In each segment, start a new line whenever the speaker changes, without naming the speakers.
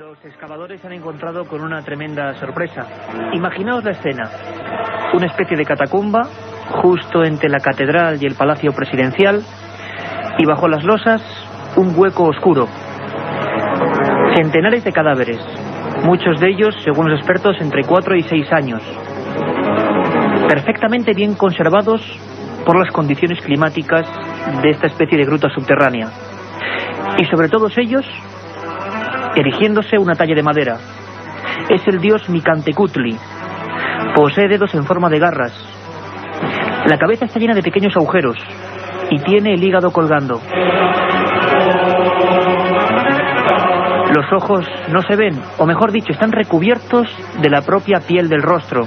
Los excavadores se han encontrado con una tremenda sorpresa. Imaginaos la escena. Una especie de catacumba, justo entre la catedral y el palacio presidencial, y bajo las losas, un hueco oscuro. Centenares de cadáveres, muchos de ellos, según los expertos, entre 4 y 6 años. Perfectamente bien conservados por las condiciones climáticas de esta especie de gruta subterránea. Y sobre todos ellos, erigiéndose una talla de madera. Es el dios Micantecutli. Posee dedos en forma de garras. La cabeza está llena de pequeños agujeros y tiene el hígado colgando. Los ojos no se ven, o mejor dicho, están recubiertos de la propia piel del rostro.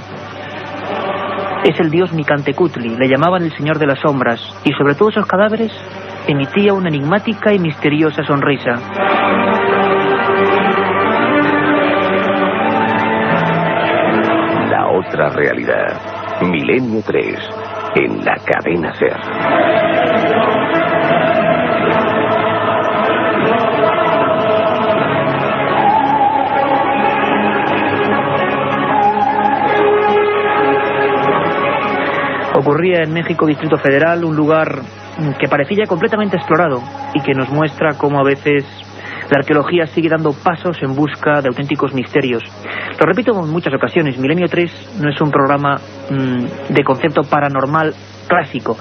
Es el dios Micantecutli, le llamaban el señor de las sombras, y sobre todos esos cadáveres emitía una enigmática y misteriosa sonrisa.
La otra realidad, Milenio 3, en la cadena SER.
Ocurría en México, Distrito Federal, un lugar que parecía completamente explorado y que nos muestra cómo a veces la arqueología sigue dando pasos en busca de auténticos misterios. Lo repito en muchas ocasiones, Milenio 3 no es un programa de concepto paranormal clásico.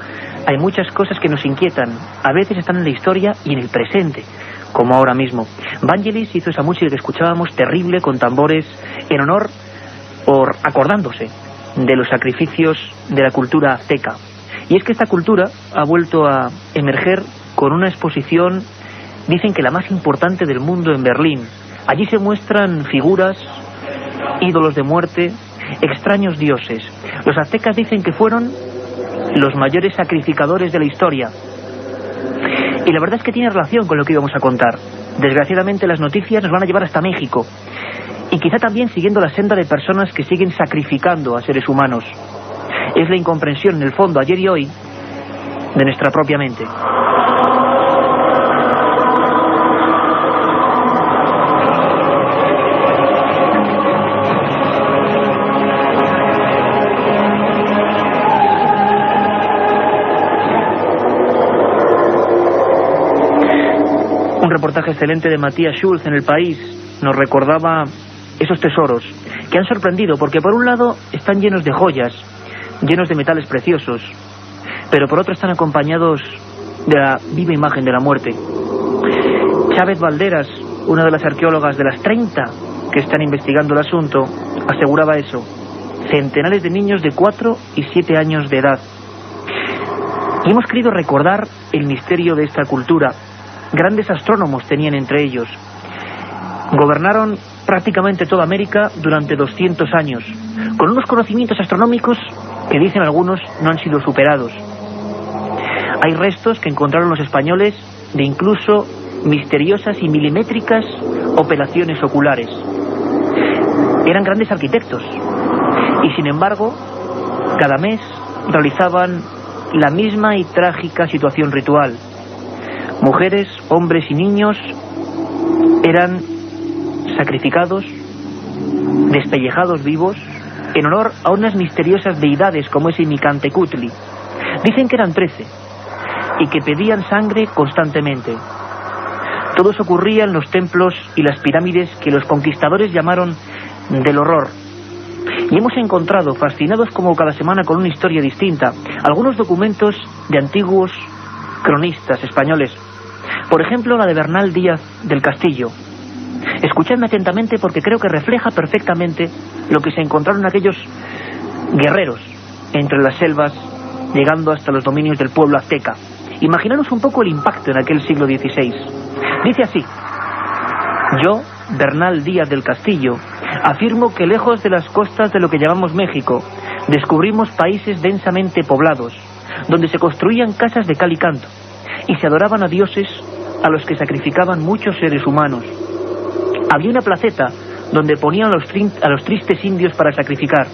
Hay muchas cosas que nos inquietan, a veces están en la historia y en el presente, como ahora mismo. Vangelis hizo esa música que escuchábamos, terrible, con tambores, en honor o acordándose de los sacrificios de la cultura azteca. Y es que esta cultura ha vuelto a emerger con una exposición, dicen que la más importante del mundo, en Berlín. Allí se muestran figuras, ídolos de muerte, extraños dioses. Los aztecas dicen que fueron los mayores sacrificadores de la historia. Y la verdad es que tiene relación con lo que íbamos a contar. Desgraciadamente las noticias nos van a llevar hasta México. Y quizá también siguiendo la senda de personas que siguen sacrificando a seres humanos. Es la incomprensión, en el fondo, ayer y hoy, de nuestra propia mente. Un reportaje excelente de Matías Schulz en El País nos recordaba esos tesoros que han sorprendido, porque por un lado están llenos de joyas, llenos de metales preciosos, pero por otro están acompañados de la viva imagen de la muerte. Chávez Valderas, una de las arqueólogas de las 30 que están investigando el asunto, aseguraba eso: centenares de niños de 4 y 7 años de edad. Y hemos querido recordar el misterio de esta cultura. Grandes astrónomos tenían entre ellos. Gobernaron prácticamente toda América durante 200 años, con unos conocimientos astronómicos que, dicen algunos, no han sido superados. Hay restos que encontraron los españoles de incluso misteriosas y milimétricas operaciones oculares. Eran grandes arquitectos y, sin embargo, cada mes realizaban la misma y trágica situación ritual. Mujeres, hombres y niños eran sacrificados, despellejados vivos, en honor a unas misteriosas deidades como ese Micantecutli. Dicen que eran 13 y que pedían sangre constantemente. Todo eso ocurría en los templos y las pirámides que los conquistadores llamaron del horror. Y hemos encontrado, fascinados como cada semana con una historia distinta, algunos documentos de antiguos cronistas españoles. Por ejemplo, la de Bernal Díaz del Castillo. Escuchadme atentamente, porque creo que refleja perfectamente lo que se encontraron aquellos guerreros entre las selvas, llegando hasta los dominios del pueblo azteca. Imaginaros un poco el impacto en aquel siglo XVI. Dice así: yo, Bernal Díaz del Castillo, afirmo que lejos de las costas de lo que llamamos México, descubrimos países densamente poblados, donde se construían casas de cal y canto, y se adoraban a dioses a los que sacrificaban muchos seres humanos. Había una placeta donde ponían a los tristes indios para sacrificar,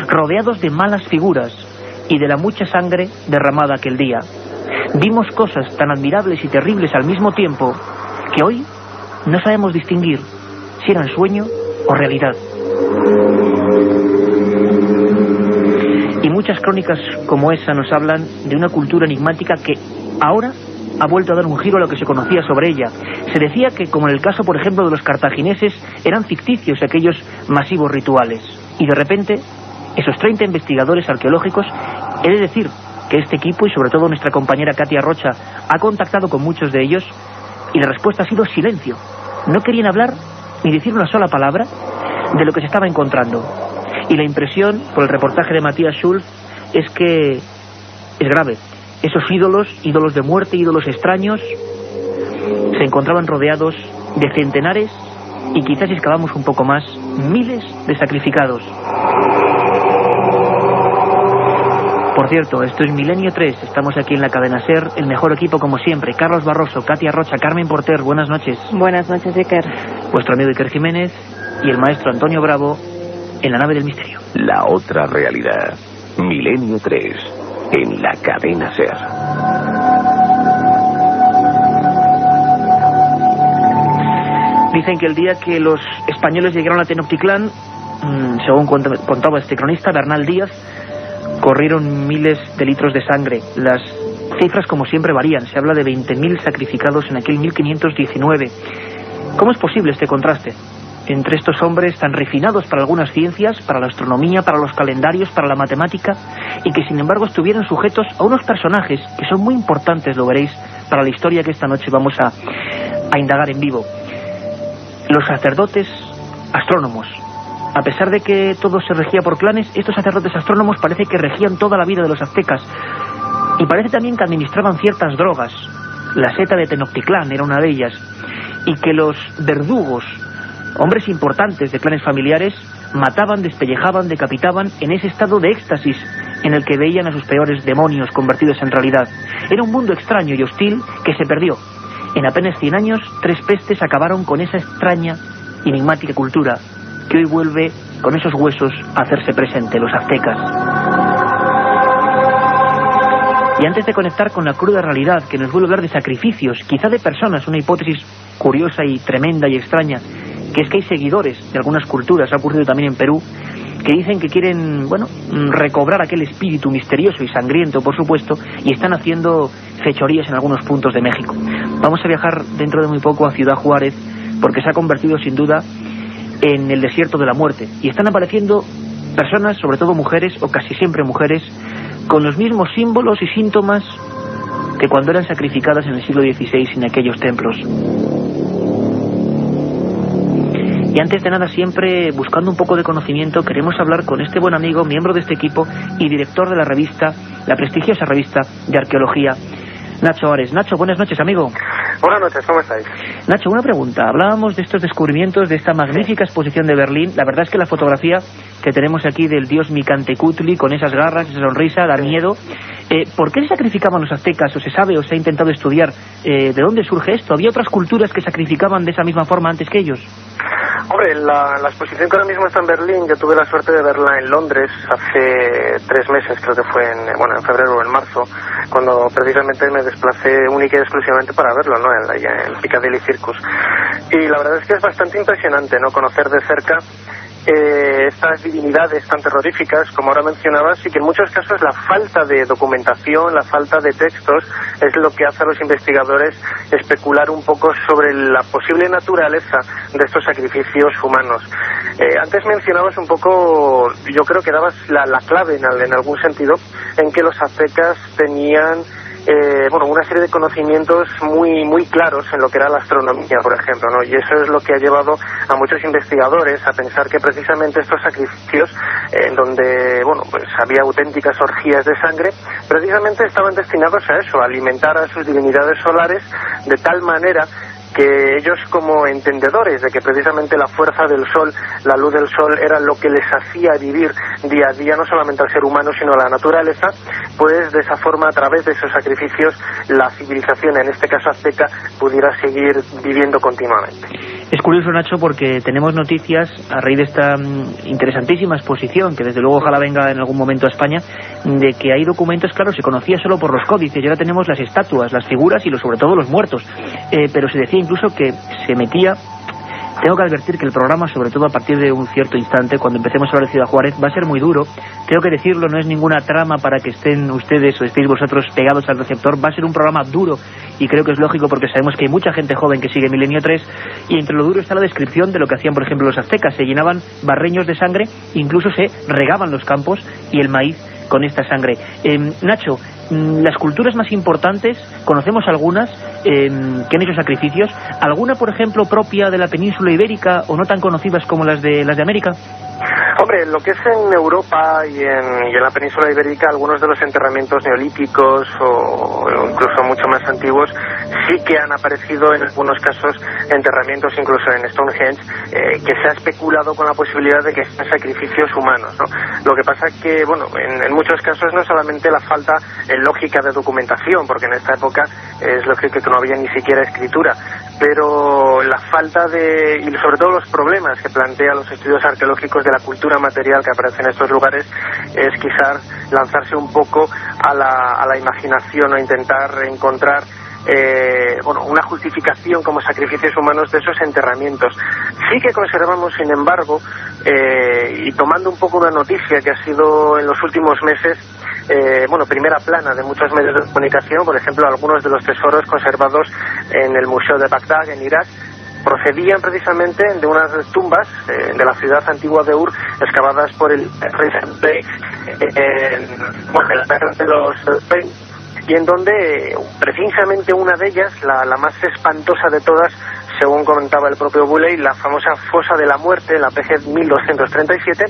rodeados de malas figuras y de la mucha sangre derramada aquel día. Vimos cosas tan admirables y terribles al mismo tiempo que hoy no sabemos distinguir si eran sueño o realidad. Y muchas crónicas como esa nos hablan de una cultura enigmática que ahora ha vuelto a dar un giro a lo que se conocía sobre ella. Se decía que, como en el caso, por ejemplo, de los cartagineses, eran ficticios aquellos masivos rituales. Y de repente, esos 30 investigadores arqueológicos, he de decir que este equipo, y sobre todo nuestra compañera Katia Rocha, ha contactado con muchos de ellos, y la respuesta ha sido silencio. No querían hablar ni decir una sola palabra de lo que se estaba encontrando. Y la impresión, por el reportaje de Matthias Schulz, es que es grave. Esos ídolos de muerte, ídolos extraños, se encontraban rodeados de centenares y quizás, si excavamos un poco más, miles de sacrificados. Por cierto, esto es Milenio 3, estamos aquí en la cadena SER, el mejor equipo como siempre, Carlos Barroso, Katia Rocha, Carmen Porter, buenas noches.
Buenas noches, Iker.
Vuestro amigo Iker Jiménez y el maestro Antonio Bravo en la nave del misterio.
La otra realidad, Milenio 3, en la cadena SER.
Dicen que el día que los españoles llegaron a Tenochtitlán, según contaba este cronista, Bernal Díaz, corrieron miles de litros de sangre. Las cifras, como siempre, varían. Se habla de 20.000 sacrificados en aquel 1519. ¿Cómo es posible este contraste entre estos hombres tan refinados para algunas ciencias, para la astronomía, para los calendarios, para la matemática, y que sin embargo estuvieran sujetos a unos personajes que son muy importantes, lo veréis, para la historia que esta noche vamos a indagar en vivo? Los sacerdotes astrónomos. A pesar de que todo se regía por clanes, estos sacerdotes astrónomos parece que regían toda la vida de los aztecas, y parece también que administraban ciertas drogas. La seta de Tenochtitlán era una de ellas, y que los verdugos, hombres importantes de clanes familiares, mataban, despellejaban, decapitaban en ese estado de éxtasis en el que veían a sus peores demonios convertidos en realidad. Era un mundo extraño y hostil que se perdió. En apenas 100 años, 3 pestes acabaron con esa extraña y enigmática cultura que hoy vuelve con esos huesos a hacerse presente, los aztecas. Y antes de conectar con la cruda realidad que nos vuelve a hablar de sacrificios, quizá de personas, una hipótesis curiosa y tremenda y extraña, que es que hay seguidores de algunas culturas, ha ocurrido también en Perú, que dicen que quieren, recobrar aquel espíritu misterioso y sangriento, por supuesto, y están haciendo fechorías en algunos puntos de México. Vamos a viajar dentro de muy poco a Ciudad Juárez, porque se ha convertido sin duda en el desierto de la muerte, y están apareciendo personas, sobre todo mujeres, o casi siempre mujeres, con los mismos símbolos y síntomas que cuando eran sacrificadas en el siglo XVI en aquellos templos. Y antes de nada, siempre buscando un poco de conocimiento, queremos hablar con este buen amigo, miembro de este equipo y director de la revista, la prestigiosa revista de arqueología, Nacho Ares. Nacho, buenas noches, amigo.
Buenas noches, ¿cómo estáis?
Nacho, una pregunta. Hablábamos de estos descubrimientos, de esta magnífica exposición de Berlín. La verdad es que la fotografía que tenemos aquí del dios Micantecutli, con esas garras, esa sonrisa, da miedo. ¿Por qué se sacrificaban los aztecas? ¿O se sabe o se ha intentado estudiar de dónde surge esto? ¿Había otras culturas que sacrificaban de esa misma forma antes que ellos?
Hombre, la exposición que ahora mismo está en Berlín, yo tuve la suerte de verla en Londres hace 3 meses, creo que fue en febrero o en marzo, cuando precisamente me desplacé única y exclusivamente para verlo, ¿no? En Piccadilly Circus. Y la verdad es que es bastante impresionante, ¿no? Conocer de cerca estas divinidades tan terroríficas, como ahora mencionabas, y que en muchos casos la falta de documentación, la falta de textos, es lo que hace a los investigadores especular un poco sobre la posible naturaleza de estos sacrificios humanos. Antes mencionabas un poco, yo creo que dabas la clave en algún sentido, en que los aztecas tenían una serie de conocimientos muy claros en lo que era la astronomía, por ejemplo, ¿no? Y eso es lo que ha llevado a muchos investigadores a pensar que precisamente estos sacrificios, en donde había auténticas orgías de sangre, precisamente estaban destinados a eso, a alimentar a sus divinidades solares de tal manera que ellos, como entendedores de que precisamente la fuerza del sol, la luz del sol, era lo que les hacía vivir día a día, no solamente al ser humano, sino a la naturaleza, pues de esa forma, a través de esos sacrificios, la civilización, en este caso azteca, pudiera seguir viviendo continuamente.
Es curioso, Nacho, porque tenemos noticias a raíz de esta interesantísima exposición, que desde luego ojalá venga en algún momento a España, de que hay documentos, claro, se conocía solo por los códices, y ahora tenemos las estatuas, las figuras y sobre todo los muertos, pero se decía incluso que se metía Tengo que advertir que el programa, sobre todo a partir de un cierto instante, cuando empecemos a hablar de Ciudad Juárez, va a ser muy duro. Tengo que decirlo, no es ninguna trama para que estén ustedes o estéis vosotros pegados al receptor. Va a ser un programa duro, y creo que es lógico porque sabemos que hay mucha gente joven que sigue Milenio 3, y entre lo duro está la descripción de lo que hacían, por ejemplo, los aztecas. Se llenaban barreños de sangre, incluso se regaban los campos y el maíz con esta sangre. Nacho, las culturas más importantes, conocemos algunas que han hecho sacrificios. ¿Alguna, por ejemplo, propia de la península ibérica o no tan conocidas como las de América?
Hombre, lo que es en Europa y en la península ibérica, algunos de los enterramientos neolíticos o incluso mucho más antiguos sí que han aparecido en algunos casos enterramientos, incluso en Stonehenge, que se ha especulado con la posibilidad de que sean sacrificios humanos, ¿no? Lo que pasa es que, bueno, en muchos casos no solamente la falta en lógica de documentación, porque en esta época es lógico que no había ni siquiera escritura, pero la falta y sobre todo los problemas que plantean los estudios arqueológicos de la cultura material que aparece en estos lugares es quizás lanzarse un poco a la imaginación o intentar encontrar una justificación como sacrificios humanos de esos enterramientos. Sí que conservamos, sin embargo, y tomando un poco una noticia que ha sido en los últimos meses primera plana de muchos medios de comunicación, por ejemplo, algunos de los tesoros conservados en el Museo de Bagdad, en Irak, procedían precisamente de unas tumbas de la ciudad antigua de Ur, excavadas por el rey de los y en donde precisamente una de ellas, la más espantosa de todas, según comentaba el propio Bulley, la famosa fosa de la muerte, la PG 1237,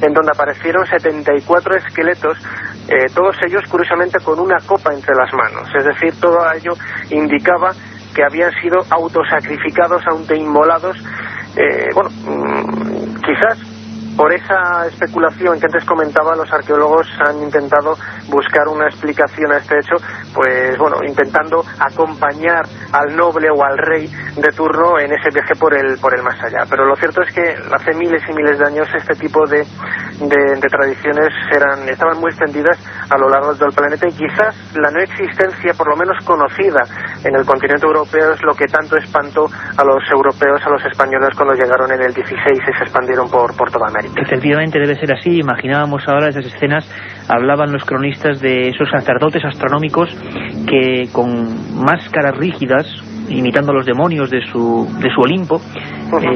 en donde aparecieron 74 esqueletos, todos ellos curiosamente con una copa entre las manos. Es decir, todo ello indicaba que habían sido autosacrificados, autoinmolados. Quizás por esa especulación que antes comentaba, los arqueólogos han intentado buscar una explicación a este hecho, pues bueno, intentando acompañar al noble o al rey de turno en ese viaje por el más allá. Pero lo cierto es que hace miles y miles de años este tipo de tradiciones estaban muy extendidas a lo largo del planeta, y quizás la no existencia, por lo menos conocida, en el continente europeo es lo que tanto espantó a los europeos, a los españoles, cuando llegaron en el 16 y se expandieron por toda América.
Efectivamente debe ser así. Imaginábamos ahora esas escenas. Hablaban los cronistas de esos sacerdotes astronómicos que con máscaras rígidas, imitando a los demonios de su Olimpo,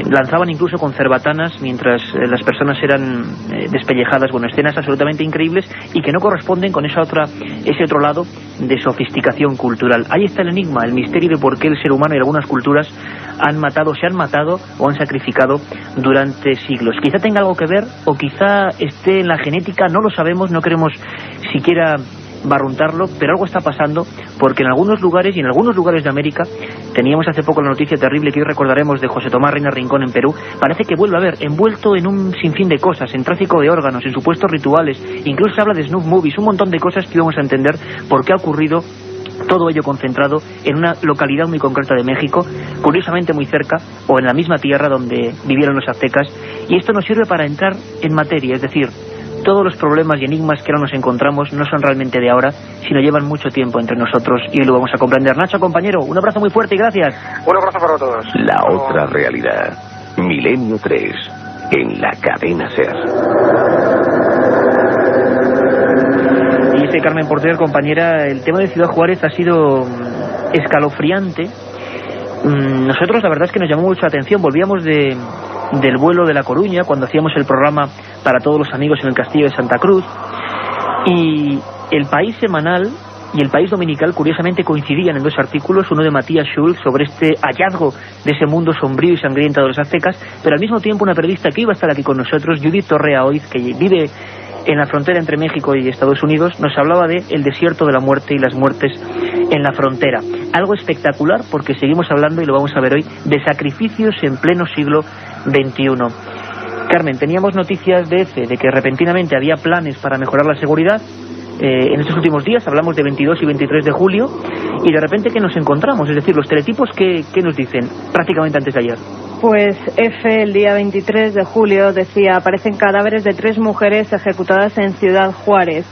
lanzaban incluso con cerbatanas mientras las personas eran despellejadas. Bueno, escenas absolutamente increíbles y que no corresponden con ese otro lado de sofisticación cultural. Ahí está el enigma, el misterio de por qué el ser humano y algunas culturas se han matado o han sacrificado durante siglos. Quizá tenga algo que ver, o quizá esté en la genética, no lo sabemos, no queremos siquiera barruntarlo, pero algo está pasando, porque en algunos lugares de América, teníamos hace poco la noticia terrible que hoy recordaremos de José Tomás Reina Rincón en Perú, parece que vuelve a haber, envuelto en un sinfín de cosas, en tráfico de órganos, en supuestos rituales, incluso se habla de snuff movies, un montón de cosas que íbamos a entender por qué ha ocurrido. Todo ello concentrado en una localidad muy concreta de México, curiosamente muy cerca, o en la misma tierra donde vivieron los aztecas, y esto nos sirve para entrar en materia, es decir, todos los problemas y enigmas que ahora nos encontramos no son realmente de ahora, sino llevan mucho tiempo entre nosotros, y hoy lo vamos a comprender. Nacho, compañero, un abrazo muy fuerte y gracias.
Un abrazo para todos.
La otra realidad. Milenio 3, en la cadena SER.
Y dice Carmen Porter, compañera, el tema de Ciudad Juárez ha sido escalofriante. Nosotros la verdad es que nos llamó mucho la atención. Volvíamos del vuelo de La Coruña cuando hacíamos el programa para todos los amigos en el Castillo de Santa Cruz, y El País semanal y El País dominical curiosamente coincidían en dos artículos, uno de Matías Schulz sobre este hallazgo de ese mundo sombrío y sangriento de los aztecas, pero al mismo tiempo una periodista que iba a estar aquí con nosotros, Judith Torrea Oiz, que vive en la frontera entre México y Estados Unidos, nos hablaba de el desierto de la muerte y las muertes en la frontera. Algo espectacular, porque seguimos hablando, y lo vamos a ver hoy, de sacrificios en pleno siglo XXI. Carmen, teníamos noticias de que repentinamente había planes para mejorar la seguridad. En estos últimos días hablamos de 22 y 23 de julio, y de repente ¿qué nos encontramos? Es decir, los teletipos, ¿qué nos dicen prácticamente antes de ayer?
Pues F, el día 23 de julio, decía: aparecen cadáveres de 3 mujeres ejecutadas en Ciudad Juárez.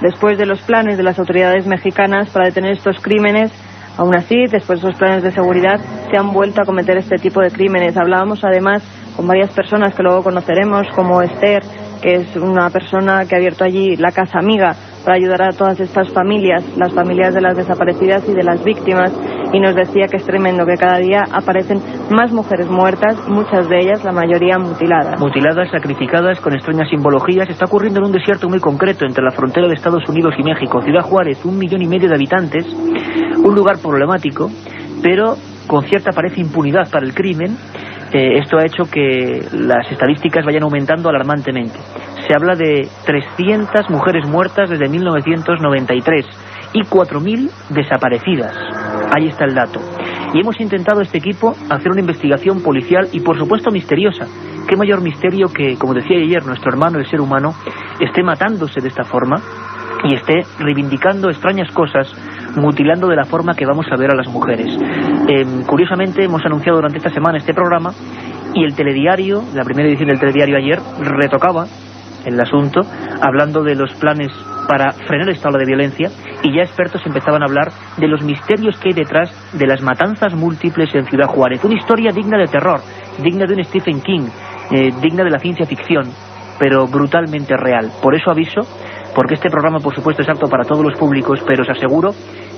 Después de los planes de las autoridades mexicanas para detener estos crímenes, Aún así, después de esos planes de seguridad, se han vuelto a cometer este tipo de crímenes. Hablábamos además con varias personas que luego conoceremos, como Esther, que es una persona que ha abierto allí la Casa Amiga para ayudar a todas estas familias, las familias de las desaparecidas y de las víctimas, y nos decía que es tremendo, que cada día aparecen más mujeres muertas, muchas de ellas, la mayoría mutiladas.
Mutiladas, sacrificadas, con extrañas simbologías. Está ocurriendo en un desierto muy concreto entre la frontera de Estados Unidos y México. Ciudad Juárez, 1,5 millones de habitantes, un lugar problemático, pero con cierta parece impunidad para el crimen. Esto ha hecho que las estadísticas vayan aumentando alarmantemente. Se habla de 300 mujeres muertas desde 1993 y 4.000 desaparecidas. Ahí está el dato. Y hemos intentado, este equipo, hacer una investigación policial y, por supuesto, misteriosa. ¿Qué mayor misterio que, como decía ayer, nuestro hermano, el ser humano, esté matándose de esta forma y esté reivindicando extrañas cosas, mutilando de la forma que vamos a ver a las mujeres? Curiosamente, hemos anunciado durante esta semana este programa, y el telediario, la primera edición del telediario ayer, retocaba el asunto, hablando de los planes para frenar esta ola de violencia, y ya expertos empezaban a hablar de los misterios que hay detrás de las matanzas múltiples en Ciudad Juárez. Una historia digna de terror, digna de un Stephen King, digna de la ciencia ficción, pero brutalmente real. Por eso aviso, porque este programa, por supuesto, es apto para todos los públicos, pero os aseguro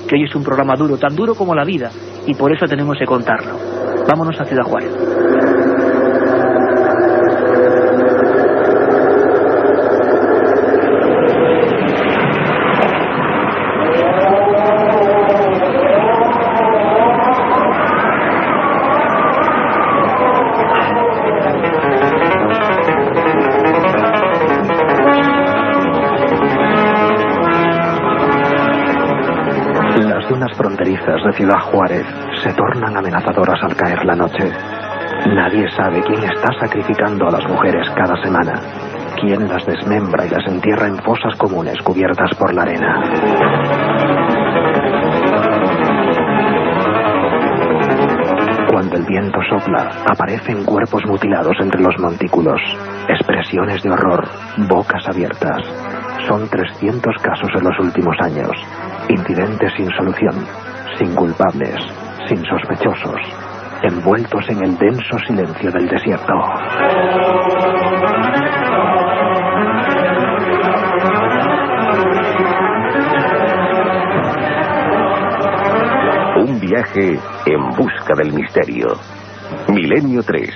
que hoy es un programa duro, tan duro como la vida, y por eso tenemos que contarlo. Vámonos a Ciudad Juárez.
Fronterizas de Ciudad Juárez se tornan amenazadoras al caer la noche. Nadie sabe quién está sacrificando a las mujeres cada semana, quién las desmembra y las entierra en fosas comunes cubiertas por la arena. Cuando el viento sopla, aparecen cuerpos mutilados entre los montículos, expresiones de horror, bocas abiertas. Son 300 casos en los últimos años. Incidentes sin solución, sin culpables, sin sospechosos, envueltos en el denso silencio del desierto.
Un viaje en busca del misterio. Milenio 3,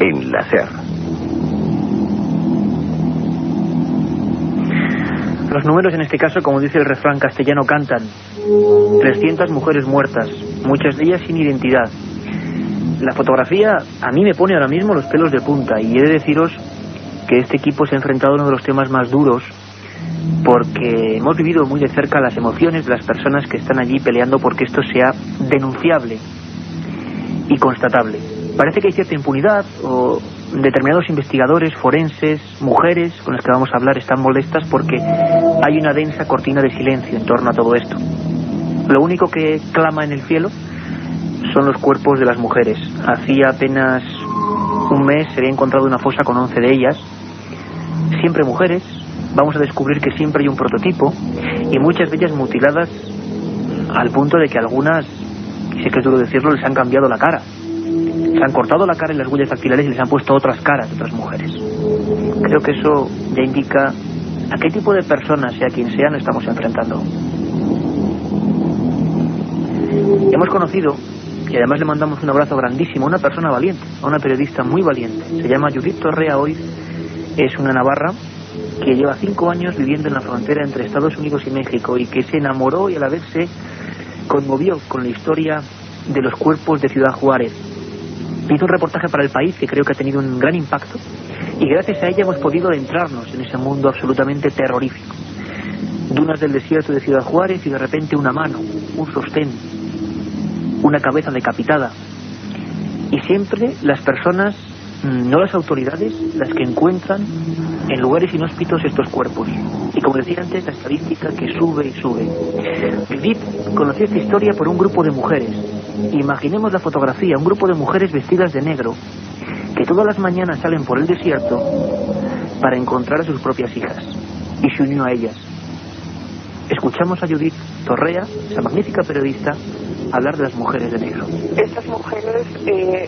en la SER.
Los números en este caso, como dice el refrán castellano, cantan. 300 mujeres muertas, muchas de ellas sin identidad. La fotografía a mí me pone ahora mismo los pelos de punta, y he de deciros que este equipo se ha enfrentado a uno de los temas más duros, porque hemos vivido muy de cerca las emociones de las personas que están allí peleando porque esto sea denunciable y constatable. Parece que hay cierta impunidad, o determinados investigadores, forenses, mujeres con las que vamos a hablar están molestas porque hay una densa cortina de silencio en torno a todo esto. Lo único que clama en el cielo son los cuerpos de las mujeres. Hacía apenas un mes se había encontrado una fosa con 11 de ellas, siempre mujeres. Vamos a descubrir que siempre hay un prototipo, y muchas de ellas mutiladas al punto de que algunas, y sé que es duro decirlo, les han cambiado la cara. Se han cortado la cara y las huellas dactilares y les han puesto otras caras de otras mujeres. Creo que eso ya indica a qué tipo de personas, sea quien sea, nos estamos enfrentando. Hemos conocido, y además le mandamos un abrazo grandísimo, a una persona valiente, a una periodista muy valiente. Se llama Judith Torrea Hoy, es una navarra que lleva 5 años viviendo en la frontera entre Estados Unidos y México, y que se enamoró y a la vez se conmovió con la historia de los cuerpos de Ciudad Juárez. Hizo un reportaje para El País que creo que ha tenido un gran impacto, y gracias a ella hemos podido adentrarnos en ese mundo absolutamente terrorífico. Dunas del desierto de Ciudad Juárez y de repente una mano, un sostén, una cabeza decapitada. Y siempre las personas, no las autoridades, las que encuentran en lugares inhóspitos estos cuerpos. Y como decía antes, la estadística que sube y sube. Judith conoció esta historia por un grupo de mujeres. Imaginemos la fotografía, un grupo de mujeres vestidas de negro, que todas las mañanas salen por el desierto para encontrar a sus propias hijas. Y se unió a ellas. Escuchamos a Judith Torrea, esa magnífica periodista, hablar de las mujeres de negro.
Estas mujeres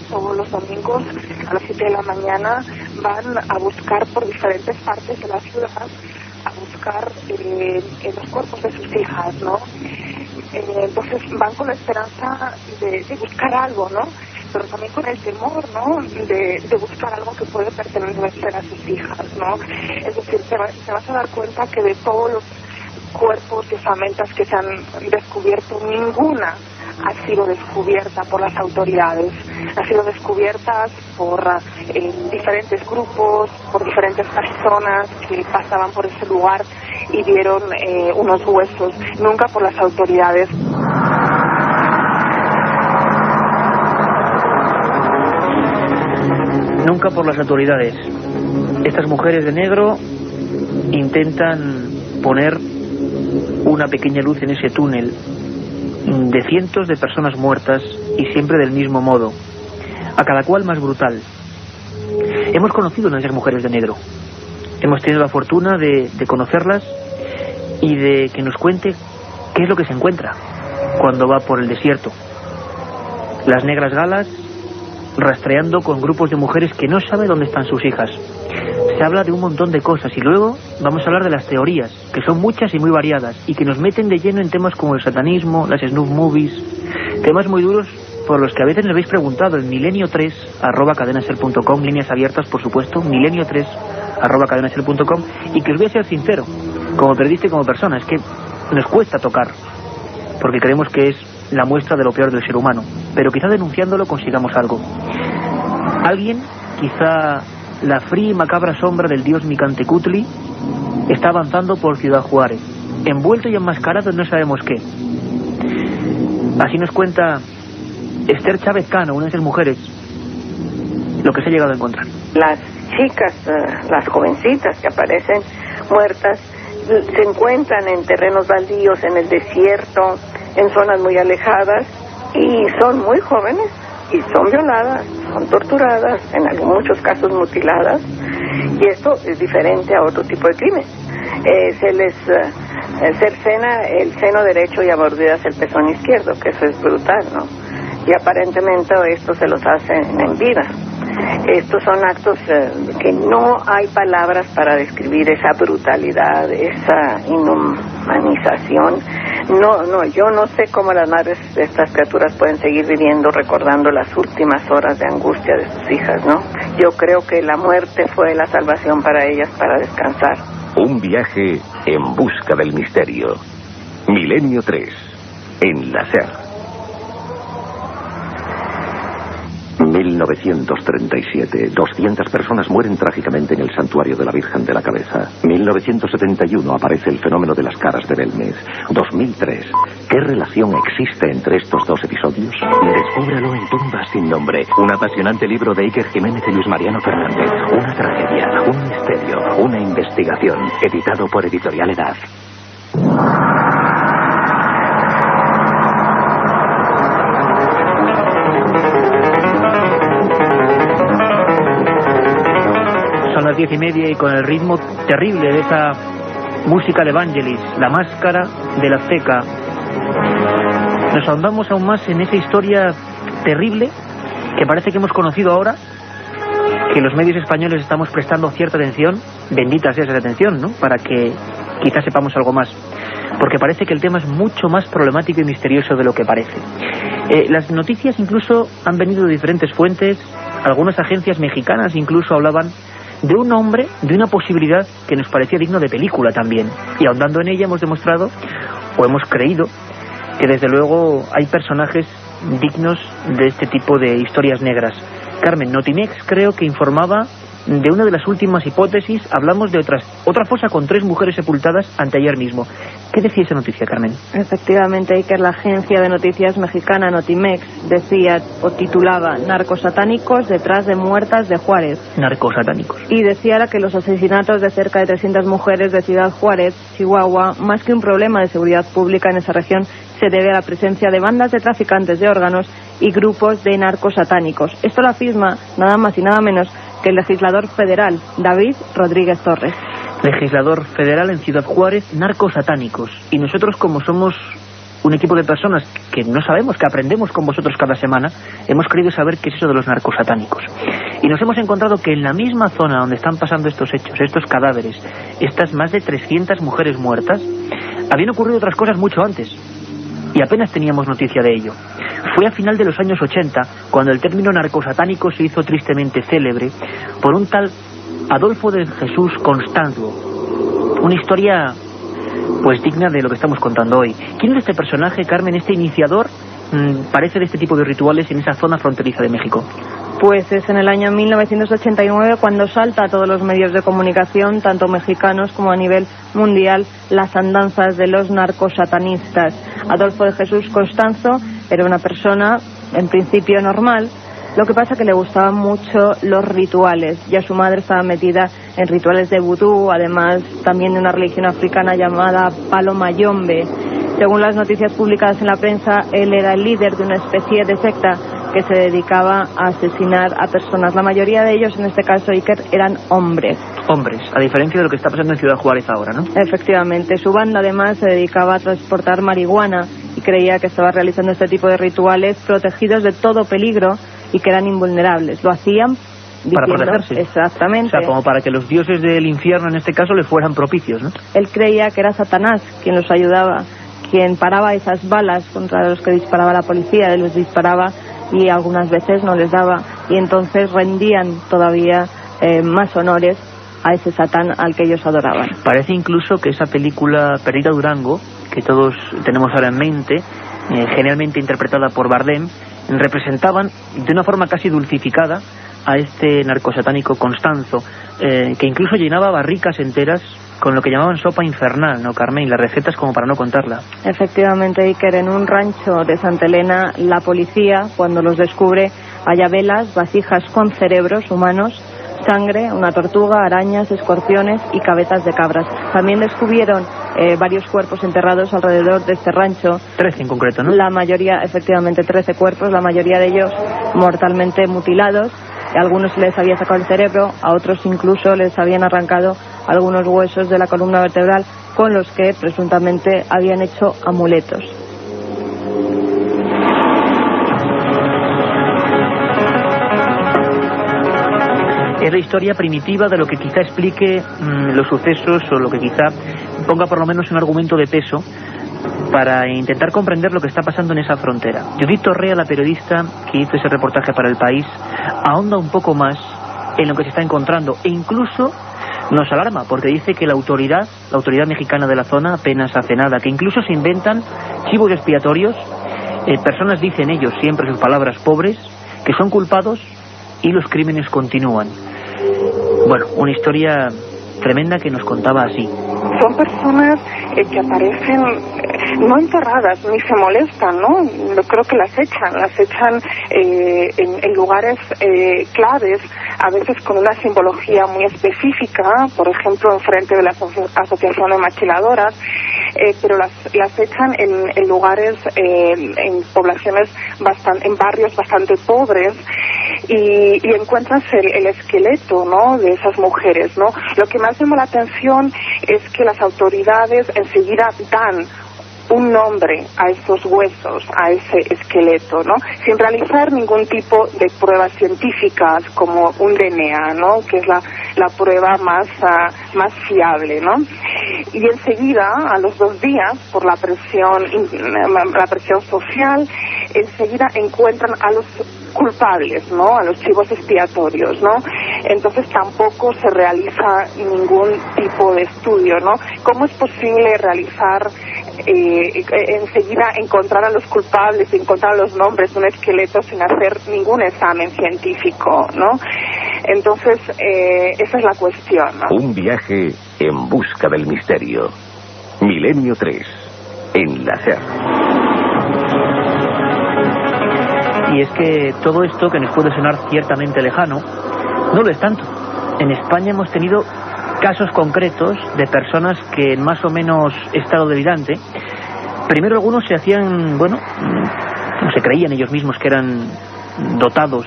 todos los domingos a las 7 de la mañana van a buscar por diferentes partes de la ciudad, a buscar los cuerpos de sus hijas, ¿no? Entonces van con la esperanza de buscar algo, ¿no? Pero también con el temor, ¿no? De buscar algo que puede pertenecer a sus hijas, ¿no? Es decir, te vas a dar cuenta que de todos los cuerpos y osamentas que se han descubierto, ninguna ha sido descubierta por las autoridades, han sido descubiertas por diferentes grupos, por diferentes personas que pasaban por ese lugar y vieron unos huesos, nunca por las autoridades.
Nunca por las autoridades. Estas mujeres de negro intentan poner una pequeña luz en ese túnel de cientos de personas muertas y siempre del mismo modo, a cada cual más brutal. Hemos conocido a esas mujeres de negro, hemos tenido la fortuna de conocerlas y de que nos cuente qué es lo que se encuentra cuando va por el desierto. Las negras galas rastreando con grupos de mujeres que no sabe dónde están sus hijas. Se habla de un montón de cosas y luego vamos a hablar de las teorías, que son muchas y muy variadas y que nos meten de lleno en temas como el satanismo, las snuff movies, temas muy duros por los que a veces nos habéis preguntado en milenio3@cadenaser.com, líneas abiertas por supuesto, milenio3@cadenaser.com, y que os voy a ser sincero, como periodista y como persona, es que nos cuesta tocar, porque creemos que es la muestra de lo peor del ser humano, pero quizá denunciándolo consigamos algo. Alguien, quizá la fría y macabra sombra del dios Micantecutli, está avanzando por Ciudad Juárez, envuelto y enmascarado en no sabemos qué. Así nos cuenta Esther Chávez Cano, una de esas mujeres, lo que se ha llegado a encontrar.
Las chicas, las jovencitas que aparecen muertas, se encuentran en terrenos baldíos, en el desierto, en zonas muy alejadas, y son muy jóvenes, y son violadas, son torturadas, en muchos casos mutiladas, y esto es diferente a otro tipo de crimen. Se les cercena el seno derecho y a mordidas el pezón izquierdo, que eso es brutal, ¿no? Y aparentemente esto se los hacen en vida. Estos son actos que no hay palabras para describir esa brutalidad, esa inhumanización. No, yo no sé cómo las madres de estas criaturas pueden seguir viviendo recordando las últimas horas de angustia de sus hijas, ¿no? Yo creo que la muerte fue la salvación para ellas, para descansar.
Un viaje en busca del misterio. Milenio 3, en la SER. 1937. 200 personas mueren trágicamente en el santuario de la Virgen de la Cabeza. 1971 aparece el fenómeno de las caras de Belmez. 2003. ¿Qué relación existe entre estos dos episodios?
Descúbralo en Tumbas sin nombre. Un apasionante libro de Iker Jiménez y Luis Mariano Fernández. Una tragedia, un misterio, una investigación. Editado por Editorial Edad.
Son las 10:30 y con el ritmo terrible de esa música de Vangelis, La máscara del azteca, nos ahondamos aún más en esa historia terrible que parece que hemos conocido ahora, que los medios españoles estamos prestando cierta atención, bendita sea esa atención, ¿no?, para que quizás sepamos algo más, porque parece que el tema es mucho más problemático y misterioso de lo que parece. Las noticias incluso han venido de diferentes fuentes, algunas agencias mexicanas incluso hablaban de un hombre, de una posibilidad que nos parecía digno de película también, y ahondando en ella hemos demostrado, o hemos creído, que desde luego hay personajes dignos de este tipo de historias negras. Carmen, Notimex creo que informaba de una de las últimas hipótesis, hablamos de otra fosa con 3 mujeres sepultadas anteayer mismo. ¿Qué decía esa noticia, Carmen?
Efectivamente, Iker, la agencia de noticias mexicana Notimex decía o titulaba Narcos satánicos detrás de muertas de Juárez.
Narcos satánicos.
Y decía que los asesinatos de cerca de 300 mujeres de Ciudad Juárez, Chihuahua, más que un problema de seguridad pública en esa región, se debe a la presencia de bandas de traficantes de órganos y grupos de narcos satánicos. Esto lo afirma nada más y nada menos que el legislador federal David Rodríguez Torres.
Legislador federal en Ciudad Juárez, narcos satánicos. Y nosotros, como somos un equipo de personas que no sabemos, que aprendemos con vosotros cada semana, hemos querido saber qué es eso de los narcosatánicos. Y nos hemos encontrado que en la misma zona donde están pasando estos hechos, estos cadáveres, estas más de 300 mujeres muertas, habían ocurrido otras cosas mucho antes. Y apenas teníamos noticia de ello. Fue a final de los años 80 cuando el término narcosatánico se hizo tristemente célebre por un tal Adolfo de Jesús Constanzo. Una historia pues digna de lo que estamos contando hoy. ¿Quién es este personaje, Carmen, este iniciador, parece, de este tipo de rituales en esa zona fronteriza de México?
Pues es en el año 1989 cuando salta a todos los medios de comunicación, tanto mexicanos como a nivel mundial, las andanzas de los narcosatanistas. Adolfo de Jesús Constanzo era una persona, en principio, normal. Lo que pasa que le gustaban mucho los rituales. Ya su madre estaba metida en rituales de vudú, además también de una religión africana llamada Palo Mayombe. Según las noticias publicadas en la prensa, él era el líder de una especie de secta que se dedicaba a asesinar a personas. La mayoría de ellos, en este caso Iker, eran hombres. Hombres, a diferencia de lo que está pasando en Ciudad Juárez ahora, ¿no? Efectivamente. Su banda, además, se dedicaba a transportar marihuana y creía que estaba realizando este tipo de rituales protegidos de todo peligro y que eran invulnerables. Lo hacían
para protegerse.
Exactamente.
O sea, como para que los dioses del infierno, en este caso, le fueran propicios, ¿no?
Él creía que era Satanás quien los ayudaba, quien paraba esas balas contra los que disparaba la policía. Él los disparaba y algunas veces no les daba, y entonces rendían todavía más honores a ese Satán al que ellos adoraban.
Parece incluso que esa película Perdida Durango, que todos tenemos ahora en mente, genialmente interpretada por Bardem, representaban de una forma casi dulcificada a este narcosatánico Constanzo, que incluso llenaba barricas enteras con lo que llamaban sopa infernal, ¿no, Carmen? Las recetas como para no contarla.
Efectivamente, Iker, en un rancho de Santa Elena, la policía, cuando los descubre, halla velas, vasijas con cerebros humanos, sangre, una tortuga, arañas, escorpiones y cabezas de cabras. También descubrieron varios cuerpos enterrados alrededor de este rancho.
13 en concreto, ¿no?
La mayoría, efectivamente, 13 cuerpos, la mayoría de ellos mortalmente mutilados. A algunos les había sacado el cerebro, a otros incluso les habían arrancado algunos huesos de la columna vertebral con los que presuntamente habían hecho amuletos.
Es la historia primitiva de lo que quizá explique los sucesos, o lo que quizá ponga por lo menos un argumento de peso para intentar comprender lo que está pasando en esa frontera. Judith Torrea, la periodista que hizo ese reportaje para El País, ahonda un poco más en lo que se está encontrando, e incluso nos alarma porque dice que la autoridad mexicana de la zona apenas hace nada, que incluso se inventan chivos expiatorios, personas, dicen ellos, siempre sus palabras, pobres, que son culpados y los crímenes continúan. Bueno, una historia tremenda que nos contaba así.
Son personas que aparecen no enterradas ni se molestan, ¿no? Yo creo que las echan en lugares claves, a veces con una simbología muy específica, por ejemplo, enfrente de la Asociación de Maquiladoras, pero las echan en lugares, en poblaciones en barrios bastante pobres, y encuentras el esqueleto, ¿no?, de esas mujeres, ¿no? Lo que más llama la atención es que las autoridades enseguida dan un nombre a esos huesos, a ese esqueleto, ¿no?, sin realizar ningún tipo de pruebas científicas como un DNA, ¿no?, que es la prueba más fiable, ¿no? Y enseguida, a los 2 días, por la presión social, enseguida encuentran a los culpables, ¿no?, a los chivos expiatorios, ¿no? Entonces tampoco se realiza ningún tipo de estudio, ¿no? ¿Cómo es posible realizar enseguida encontrar a los culpables, encontrar los nombres de un esqueleto sin hacer ningún examen científico, ¿no? Entonces, esa es la cuestión, ¿no?
Un viaje en busca del misterio. Milenio 3, en la SER.
Y es que todo esto, que nos puede sonar ciertamente lejano, no lo es tanto. En España hemos tenido casos concretos de personas que en más o menos estado delirante, primero algunos se hacían, no se creían ellos mismos que eran dotados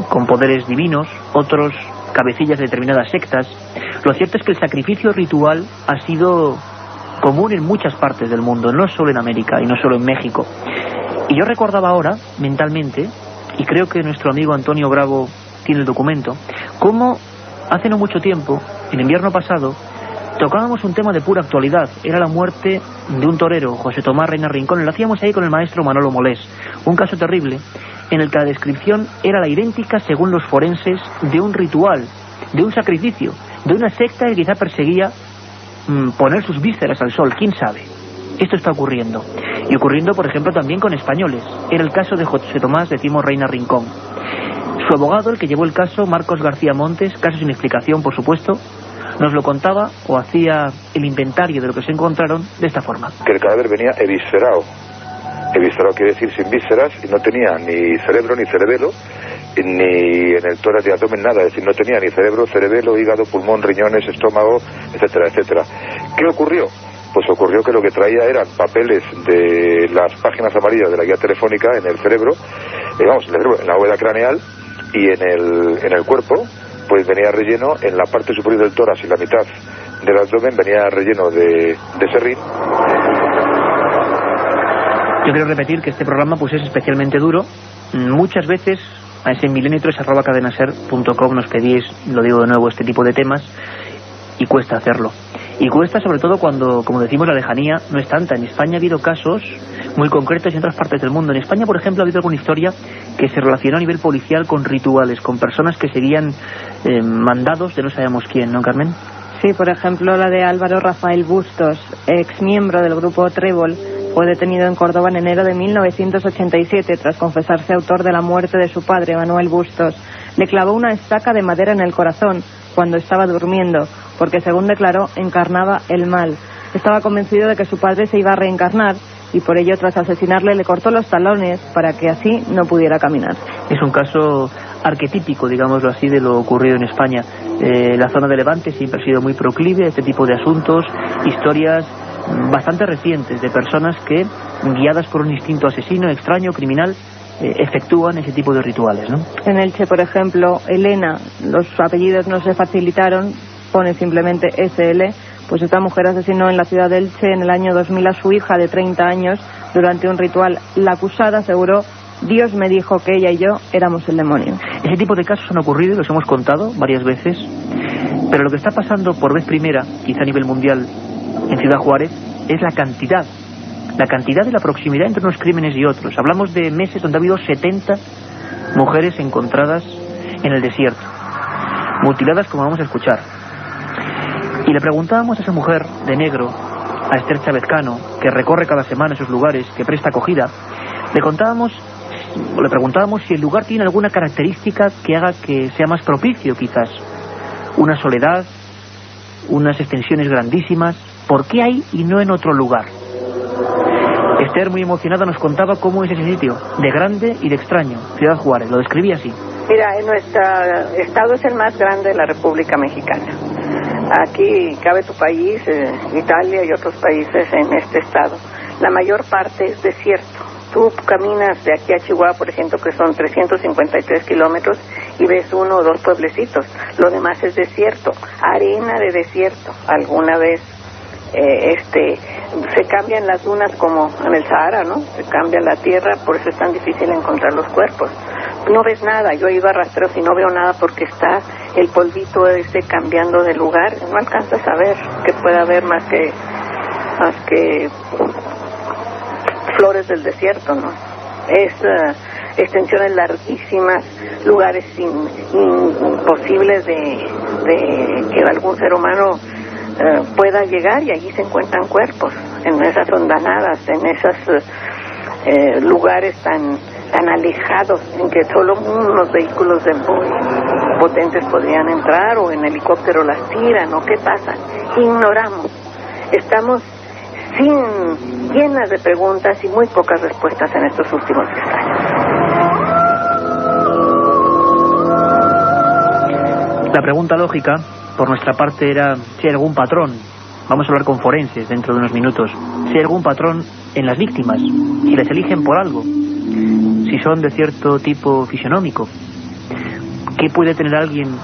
con poderes divinos, otros cabecillas de determinadas sectas. Lo cierto es que el sacrificio ritual ha sido común en muchas partes del mundo, no solo en América y no solo en México. Y yo recordaba ahora, mentalmente, y creo que nuestro amigo Antonio Bravo tiene el documento, cómo hace no mucho tiempo, en invierno pasado, tocábamos un tema de pura actualidad. Era la muerte de un torero, José Tomás Reina Rincón, y lo hacíamos ahí con el maestro Manolo Molés. Un caso terrible en el que la descripción era la idéntica, según los forenses, de un ritual, de un sacrificio, de una secta que quizá perseguía poner sus vísceras al sol, quién sabe. Esto está ocurriendo. Y ocurriendo, por ejemplo, también con españoles. Era el caso de José Tomás, decimos, Reina Rincón. Su abogado, el que llevó el caso, Marcos García Montes, caso sin explicación, por supuesto, nos lo contaba o hacía el inventario de lo que se encontraron de esta forma.
Que el cadáver venía eviscerado. Eviscerado quiere decir sin vísceras, y no tenía ni cerebro ni cerebelo, ni en el tórax y abdomen nada, es decir, no tenía ni cerebro, cerebelo, hígado, pulmón, riñones, estómago, etcétera, etcétera. ¿Qué ocurrió? Pues ocurrió que lo que traía eran papeles de las páginas amarillas de la guía telefónica en el cerebro, en la bóveda craneal, y en el cuerpo, pues venía relleno en la parte superior del tórax y la mitad del abdomen venía relleno de serrín.
Yo quiero repetir que este programa pues es especialmente duro. Muchas veces a ese milenio3@cadenaser.com nos pedís, lo digo de nuevo, este tipo de temas, y cuesta hacerlo. Y cuesta sobre todo cuando, como decimos, la lejanía no es tanta. En España ha habido casos muy concretos y en otras partes del mundo. En España, por ejemplo, ha habido alguna historia que se relacionó a nivel policial con rituales, con personas que seguían mandados de no sabemos quién, ¿no, Carmen?
Sí, por ejemplo, la de Álvaro Rafael Bustos, ex miembro del grupo Trébol, fue detenido en Córdoba en enero de 1987 tras confesarse autor de la muerte de su padre, Manuel Bustos. Le clavó una estaca de madera en el corazón cuando estaba durmiendo, porque según declaró, encarnaba el mal. Estaba convencido de que su padre se iba a reencarnar y por ello, tras asesinarle, le cortó los talones para que así no pudiera caminar.
Es un caso arquetípico, digámoslo así, de lo ocurrido en España. La zona de Levante siempre ha sido muy proclive a este tipo de asuntos, historias bastante recientes de personas que, guiadas por un instinto asesino, extraño, criminal, efectúan ese tipo de rituales, ¿no? En
Elche, por ejemplo, Elena, los apellidos no se facilitaron, pone simplemente SL, pues esta mujer asesinó en la ciudad de Elche en el año 2000 a su hija de 30 años durante un ritual. La acusada aseguró: Dios me dijo que ella y yo éramos el demonio.
Ese tipo de casos han ocurrido y los hemos contado varias veces, pero lo que está pasando por vez primera, quizá a nivel mundial, en Ciudad Juárez, es la cantidad y la proximidad entre unos crímenes y otros. Hablamos de meses donde ha habido 70 mujeres encontradas en el desierto, mutiladas, como vamos a escuchar. Y le preguntábamos a esa mujer de negro, a Esther Chávez Cano, que recorre cada semana esos lugares, que presta acogida, le preguntábamos si el lugar tiene alguna característica que haga que sea más propicio, quizás. Una soledad, unas extensiones grandísimas. ¿Por qué ahí y no en otro lugar? Esther, muy emocionada, nos contaba cómo es ese sitio, de grande y de extraño, Ciudad Juárez. Lo describía así.
Mira, nuestro estado es el más grande de la República Mexicana. Aquí cabe tu país, Italia y otros países en este estado. La mayor parte es desierto. Tú caminas de aquí a Chihuahua, por ejemplo, que son 353 kilómetros, y ves uno o dos pueblecitos. Lo demás es desierto, arena de desierto. Alguna vez se cambian las dunas como en el Sahara, ¿no? Se cambia la tierra, por eso es tan difícil encontrar los cuerpos. No ves nada. Yo he ido a rastreos y no veo nada porque está el polvito cambiando de lugar. No alcanzas a ver que pueda haber más que flores del desierto, ¿no? Es extensiones larguísimas, lugares imposibles de que algún ser humano pueda llegar, y allí se encuentran cuerpos, en esas hondanadas, en esos lugares tan alejados, en que solo unos vehículos de muy potentes podrían entrar, o en helicóptero las tiran, o qué pasa. Ignoramos. Estamos llenas de preguntas y muy pocas respuestas en estos últimos 10 años.
La pregunta lógica, por nuestra parte, era si hay algún patrón. Vamos a hablar con forenses dentro de unos minutos. Si hay algún patrón en las víctimas, si les eligen por algo, si son de cierto tipo fisionómico. ¿Qué puede tener alguien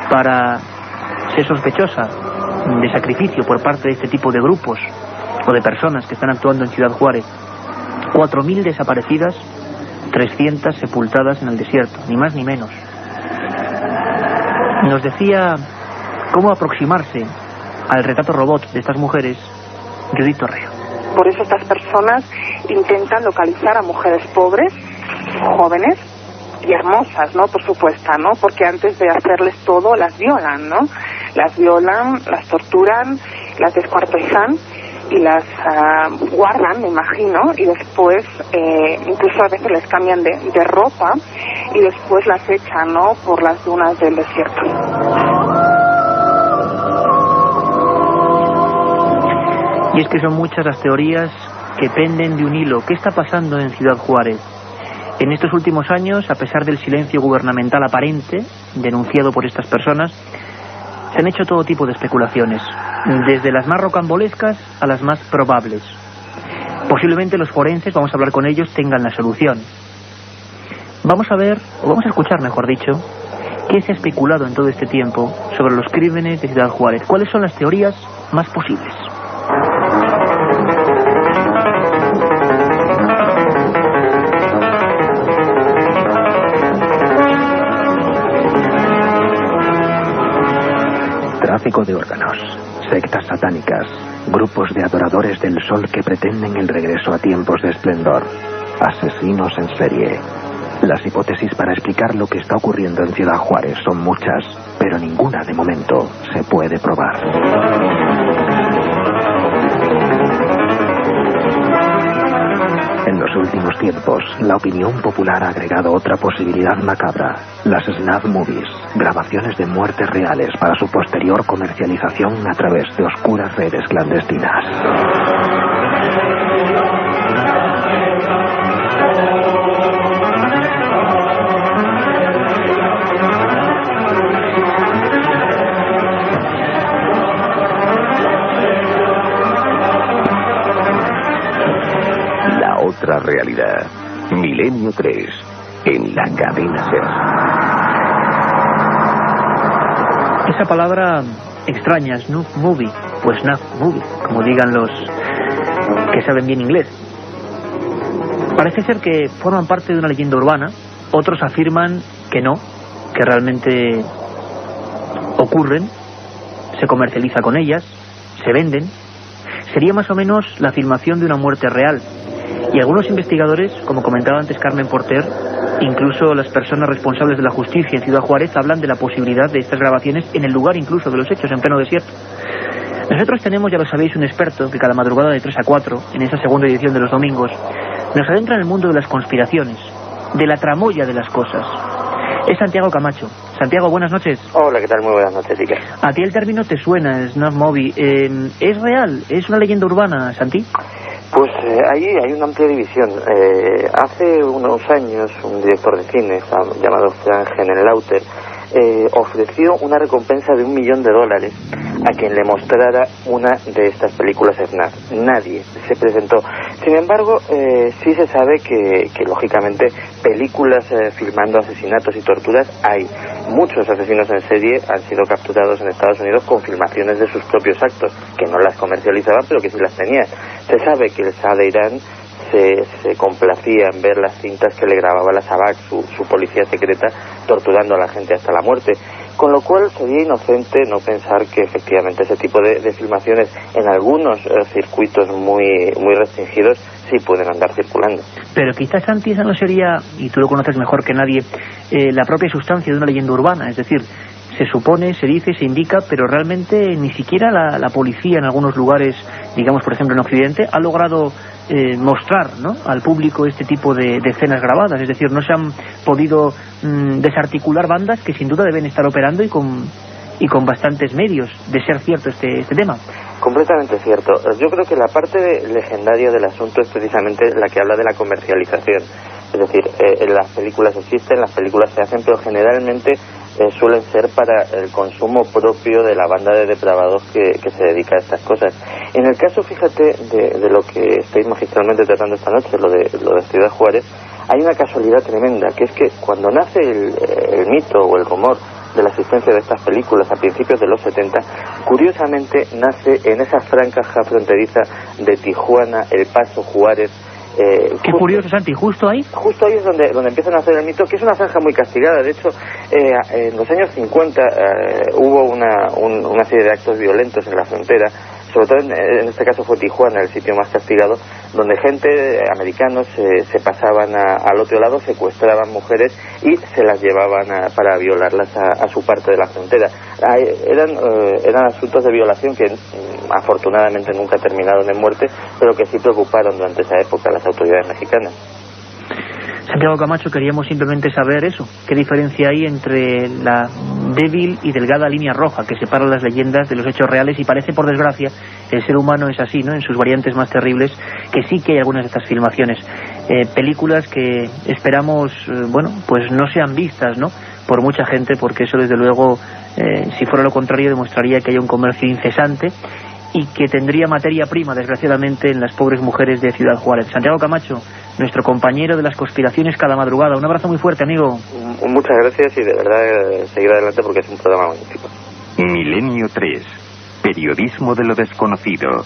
para ser sospechosa de sacrificio por parte de este tipo de grupos? o de personas que están actuando en Ciudad Juárez. 4.000 desaparecidas, 300 sepultadas en el desierto, ni más ni menos. Nos decía cómo aproximarse al retrato robot de estas mujeres Judith Torreo.
Por eso estas personas intentan localizar a mujeres pobres, jóvenes y hermosas, ¿no? Por supuesto, ¿no? Porque antes de hacerles todo las violan, ¿no? Las violan, las torturan, las descuartizan y las guardan, me imagino, y después incluso a veces les cambian de ropa y después las echan, ¿no? Por las dunas del desierto.
Y es que son muchas las teorías que penden de un hilo. ¿Qué está pasando en Ciudad Juárez? En estos últimos años, a pesar del silencio gubernamental aparente, denunciado por estas personas, se han hecho todo tipo de especulaciones, desde las más rocambolescas a las más probables. Posiblemente los forenses, vamos a hablar con ellos, tengan la solución. Vamos a ver, o vamos a escuchar, mejor dicho, qué se ha especulado en todo este tiempo sobre los crímenes de Ciudad Juárez. ¿Cuáles son las teorías más posibles?
Tráfico de órganos, sectas satánicas, grupos de adoradores del sol que pretenden el regreso a tiempos de esplendor, asesinos en serie. Las hipótesis para explicar lo que está ocurriendo en Ciudad Juárez son muchas, pero ninguna de momento se puede probar. En los últimos tiempos, la opinión popular ha agregado otra posibilidad macabra: las snuff movies, grabaciones de muertes reales para su posterior comercialización a través de oscuras redes clandestinas.
Otra realidad. Milenio 3 en la cadena SER.
Esa palabra extraña, snuff movie, pues snuff movie, como digan los que saben bien inglés. Parece ser que forman parte de una leyenda urbana. Otros afirman que no, que realmente ocurren, se comercializa con ellas, se venden. Sería más o menos la filmación de una muerte real. Y algunos investigadores, como comentaba antes Carmen Porter, incluso las personas responsables de la justicia en Ciudad Juárez, hablan de la posibilidad de estas grabaciones en el lugar incluso de los hechos, en pleno desierto. Nosotros tenemos, ya lo sabéis, un experto que cada madrugada de 3 a 4, en esa segunda edición de los domingos, nos adentra en el mundo de las conspiraciones, de la tramoya de las cosas. Es Santiago Camacho. Santiago, buenas noches.
Hola, ¿qué tal? Muy buenas noches, Iker.
A ti el término te suena, snuff movie. ¿Es real? ¿Es una leyenda urbana, Santi?
Pues ahí hay una amplia división. Hace unos años un director de cine llamado Frank Henenlauter ofreció una recompensa de $1 millón a quien le mostrara una de estas películas snuff. Nadie se presentó. Sin embargo, sí se sabe que lógicamente películas filmando asesinatos y torturas hay. Muchos asesinos en serie han sido capturados en Estados Unidos con filmaciones de sus propios actos, que no las comercializaban pero que sí las tenían. Se sabe que el Shah de Irán se complacía en ver las cintas que le grababa la Sabak, su policía secreta, torturando a la gente hasta la muerte. Con lo cual sería inocente no pensar que efectivamente ese tipo de filmaciones en algunos circuitos muy restringidos sí pueden andar circulando.
Pero quizás, Santi, esa no sería, y tú lo conoces mejor que nadie, la propia sustancia de una leyenda urbana. Es decir, se supone, se dice, se indica, pero realmente ni siquiera la policía en algunos lugares, digamos por ejemplo en Occidente, ha logrado mostrar, ¿no?, al público este tipo de escenas grabadas. Es decir, no se han podido desarticular bandas que sin duda deben estar operando y con bastantes medios, de ser cierto este tema.
Completamente cierto. Yo creo que la parte legendaria del asunto es precisamente la que habla de la comercialización. Es decir, las películas existen, las películas se hacen, pero generalmente suelen ser para el consumo propio de la banda de depravados que se dedica a estas cosas. En el caso, fíjate, de lo que estáis magistralmente tratando esta noche, lo de Ciudad Juárez, hay una casualidad tremenda, que es que cuando nace el mito o el rumor de la existencia de estas películas a principios de los 70, curiosamente nace en esa franja fronteriza de Tijuana, El Paso, Juárez.
Qué curioso, Santi, justo ahí
es donde empiezan a hacer el mito, que es una franja muy castigada. De hecho, en los años 50 hubo una serie de actos violentos en la frontera, sobre todo en este caso fue Tijuana el sitio más castigado, donde americanos se pasaban al otro lado, secuestraban mujeres y se las llevaban para violarlas a su parte de la frontera. Eran asuntos de violación que afortunadamente nunca terminaron en muerte, pero que sí preocuparon durante esa época a las autoridades mexicanas.
Santiago Camacho, queríamos simplemente saber eso, qué diferencia hay entre la débil y delgada línea roja que separa las leyendas de los hechos reales, y parece, por desgracia, el ser humano es así, ¿no?, en sus variantes más terribles, que sí que hay algunas de estas filmaciones, películas que esperamos, pues no sean vistas, ¿no?, por mucha gente, porque eso desde luego, si fuera lo contrario, demostraría que hay un comercio incesante y que tendría materia prima, desgraciadamente, en las pobres mujeres de Ciudad Juárez. Santiago Camacho, nuestro compañero de las conspiraciones cada madrugada. Un abrazo muy fuerte, amigo.
Muchas gracias y de verdad seguir adelante porque es un programa magnífico.
Milenio 3. Periodismo de lo desconocido.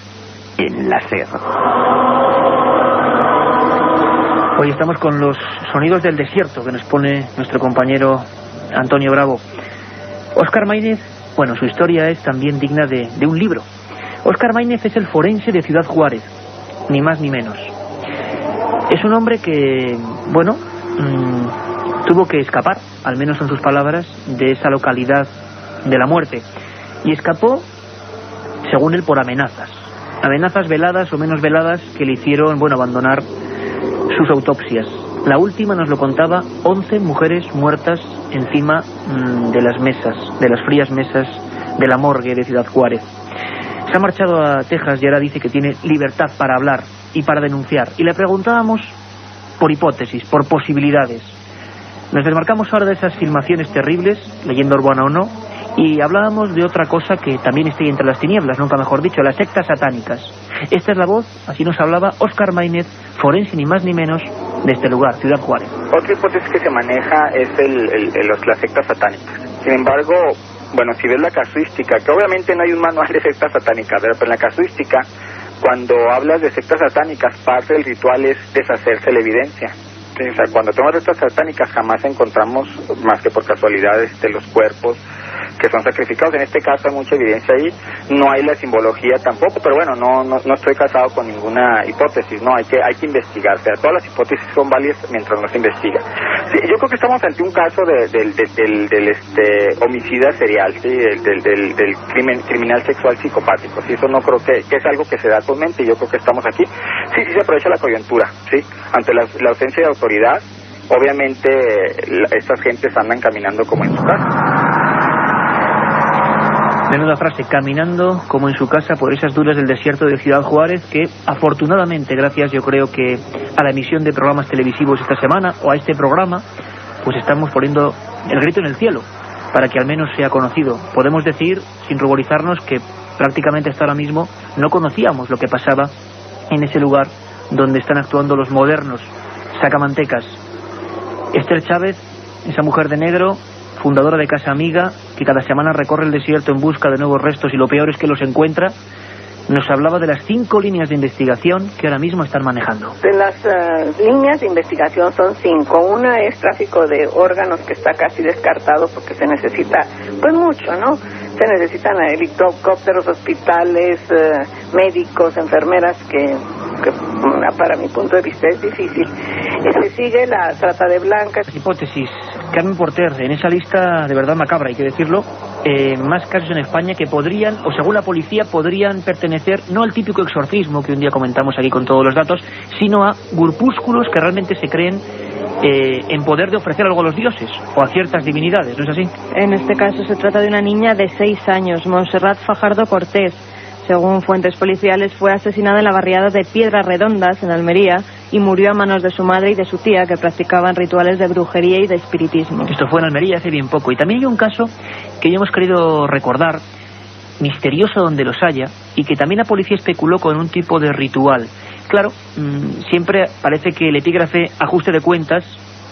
En la SER.
Hoy estamos con los sonidos del desierto que nos pone nuestro compañero Antonio Bravo. Óscar Maínez, su historia es también digna de un libro. Óscar Maínez es el forense de Ciudad Juárez, ni más ni menos. Es un hombre que, tuvo que escapar, al menos en sus palabras, de esa localidad de la muerte. Y escapó, según él, por amenazas. Amenazas veladas o menos veladas que le hicieron, abandonar sus autopsias. La última, nos lo contaba, 11 mujeres muertas encima de las mesas, de las frías mesas de la morgue de Ciudad Juárez. Se ha marchado a Texas y ahora dice que tiene libertad para hablar y para denunciar. Y le preguntábamos por hipótesis, por posibilidades. Nos desmarcamos ahora de esas filmaciones terribles, leyenda urbana o no, y hablábamos de otra cosa que también está ahí entre las tinieblas, nunca mejor dicho, las sectas satánicas. Esta es la voz, así nos hablaba Óscar Maínez, forense ni más ni menos de este lugar, Ciudad Juárez.
Otra hipótesis que se maneja es las sectas satánicas. Sin embargo, si ves la casuística, que obviamente no hay un manual de sectas satánicas, pero en la casuística, cuando hablas de sectas satánicas, parte del ritual es deshacerse la evidencia. Sí, o sea, cuando tenemos sectas satánicas jamás encontramos, más que por casualidad, los cuerpos que son sacrificados. En este caso hay mucha evidencia ahí, no hay la simbología tampoco, pero no estoy casado con ninguna hipótesis, no, hay que investigar. O sea, todas las hipótesis son válidas mientras no se investiga. Sí, yo creo que estamos ante un caso del homicida serial, ¿sí? del criminal sexual psicopático, ¿sí? Eso no creo que es algo que se da actualmente, y yo creo que estamos aquí. Sí se aprovecha la coyuntura, ¿sí? Ante la ausencia de autoridad, obviamente estas gentes andan caminando como en su casa.
Menuda frase, caminando como en su casa por esas dunas del desierto de Ciudad Juárez, que afortunadamente, gracias yo creo que a la emisión de programas televisivos esta semana, o a este programa, pues estamos poniendo el grito en el cielo, para que al menos sea conocido. Podemos decir, sin ruborizarnos, que prácticamente hasta ahora mismo no conocíamos lo que pasaba en ese lugar donde están actuando los modernos sacamantecas. Esther Chávez, esa mujer de negro, fundadora de Casa Amiga, que cada semana recorre el desierto en busca de nuevos restos y lo peor es que los encuentra, nos hablaba de las 5 líneas de investigación que ahora mismo están manejando.
De las líneas de investigación son 5. Una es tráfico de órganos, que está casi descartado porque se necesita, mucho, ¿no? Se necesitan helicópteros, hospitales, médicos, enfermeras, que para mi punto de vista es difícil. Se sigue la trata de blancas.
Hipótesis. Carmen Porter, en esa lista de verdad macabra, hay que decirlo, más casos en España que podrían, o según la policía, podrían pertenecer no al típico exorcismo que un día comentamos aquí con todos los datos, sino a grupúsculos que realmente se creen en poder de ofrecer algo a los dioses o a ciertas divinidades, ¿no es así?
En este caso se trata de una niña de 6 años, Montserrat Fajardo Cortés. Según fuentes policiales, fue asesinada en la barriada de Piedras Redondas, en Almería, y murió a manos de su madre y de su tía, que practicaban rituales de brujería y de espiritismo.
Esto fue en Almería hace bien poco. Y también hay un caso que ya hemos querido recordar, misterioso donde los haya, y que también la policía especuló con un tipo de ritual. Claro, siempre parece que el epígrafe ajuste de cuentas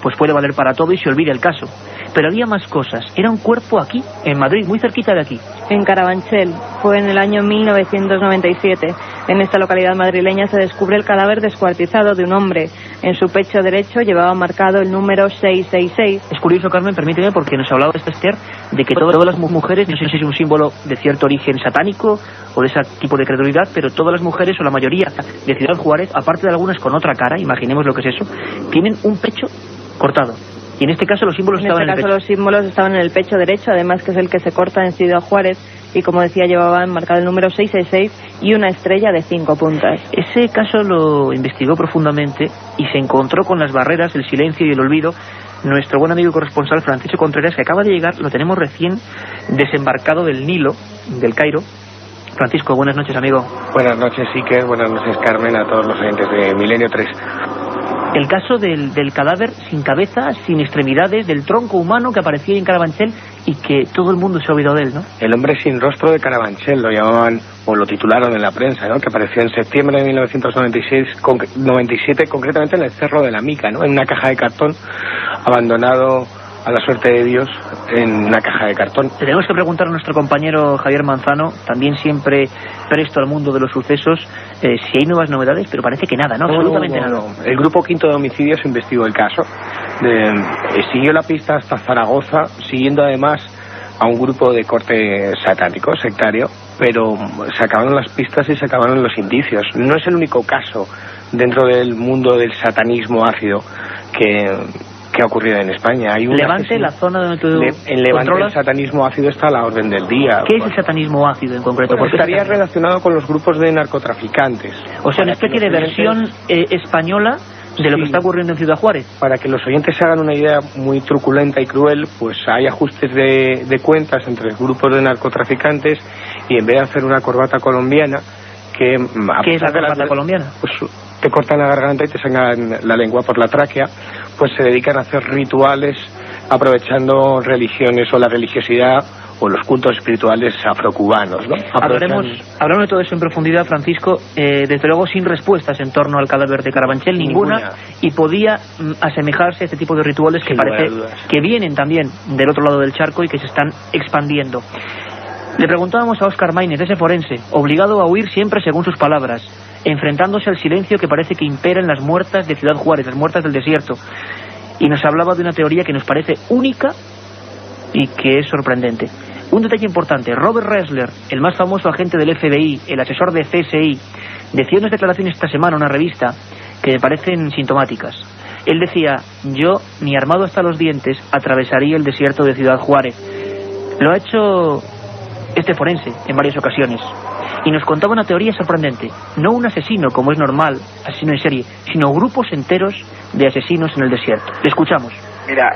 pues puede valer para todo y se olvida el caso. Pero había más cosas. Era un cuerpo aquí, en Madrid, muy cerquita de aquí.
En Carabanchel. Fue en el año 1997. En esta localidad madrileña se descubre el cadáver descuartizado de un hombre. En su pecho derecho llevaba marcado el número 666.
Es curioso, Carmen, permíteme, porque nos ha hablado esta Esther de que todas las mujeres, no sé si es un símbolo de cierto origen satánico o de ese tipo de credulidad, pero todas las mujeres, o la mayoría de Ciudad Juárez, aparte de algunas con otra cara, imaginemos lo que es eso, tienen un pecho cortado. Y en este caso los símbolos estaban en el pecho.
Los símbolos estaban en el pecho derecho, además que es el que se corta en Ciudad Juárez, y como decía, llevaba marcado el número 666 y una estrella de 5 puntas.
Ese caso lo investigó profundamente y se encontró con las barreras, el silencio y el olvido. Nuestro buen amigo corresponsal Francisco Contreras, que acaba de llegar, lo tenemos recién desembarcado del Nilo, del Cairo. Francisco, buenas noches, amigo.
Buenas noches, Iker, buenas noches, Carmen, a todos los oyentes de Milenio 3.
El caso del cadáver sin cabeza, sin extremidades, del tronco humano que aparecía en Carabanchel y que todo el mundo se ha olvidado de él, ¿no?
El hombre sin rostro de Carabanchel, lo llamaban, o lo titularon en la prensa, ¿no? Que apareció en septiembre de 1997, concretamente en el Cerro de la Mica, ¿no? En una caja de cartón, abandonado a la suerte de Dios en una caja de cartón.
Tenemos que preguntar a nuestro compañero Javier Manzano, también siempre presto al mundo de los sucesos, si hay nuevas novedades, pero parece que nada, ¿no? Absolutamente nada.
El Grupo Quinto de Homicidios investigó el caso, siguió la pista hasta Zaragoza, siguiendo además a un grupo de corte satánico, sectario, pero se acabaron las pistas y se acabaron los indicios. No es el único caso dentro del mundo del satanismo ácido que ha ocurrido en España. Hay un
Levante, la zona donde tú
en Levante el satanismo ácido está a la orden del día.
¿Qué es el satanismo ácido en concreto?
Porque estaría relacionado con los grupos de narcotraficantes.
O sea, una especie de versión española de lo que está ocurriendo en Ciudad Juárez.
Para que los oyentes se hagan una idea muy truculenta y cruel, pues hay ajustes de cuentas entre grupos de narcotraficantes y en vez de hacer una corbata colombiana,
¿Qué es la corbata colombiana?
Pues te cortan la garganta y te sacan la lengua por la tráquea, pues se dedican a hacer rituales aprovechando religiones o la religiosidad o los cultos espirituales afrocubanos, ¿no?
Hablaremos de todo eso en profundidad, Francisco, desde luego sin respuestas en torno al cadáver de Carabanchel, ninguna, y podía asemejarse a este tipo de rituales que parece que vienen también del otro lado del charco y que se están expandiendo. Le preguntábamos a Óscar Maínez, ese forense, obligado a huir siempre según sus palabras, enfrentándose al silencio que parece que impera en las muertas de Ciudad Juárez, las muertas del desierto, y nos hablaba de una teoría que nos parece única y que es sorprendente. Un detalle importante: Robert Ressler, el más famoso agente del FBI, el asesor de CSI, decía unas declaraciones esta semana en una revista que me parecen sintomáticas. Él decía: yo, ni armado hasta los dientes, atravesaría el desierto de Ciudad Juárez. Lo ha hecho este forense en varias ocasiones y nos contaba una teoría sorprendente. No un asesino como es normal, asesino en serie, sino grupos enteros de asesinos en el desierto. Le escuchamos.
Mira,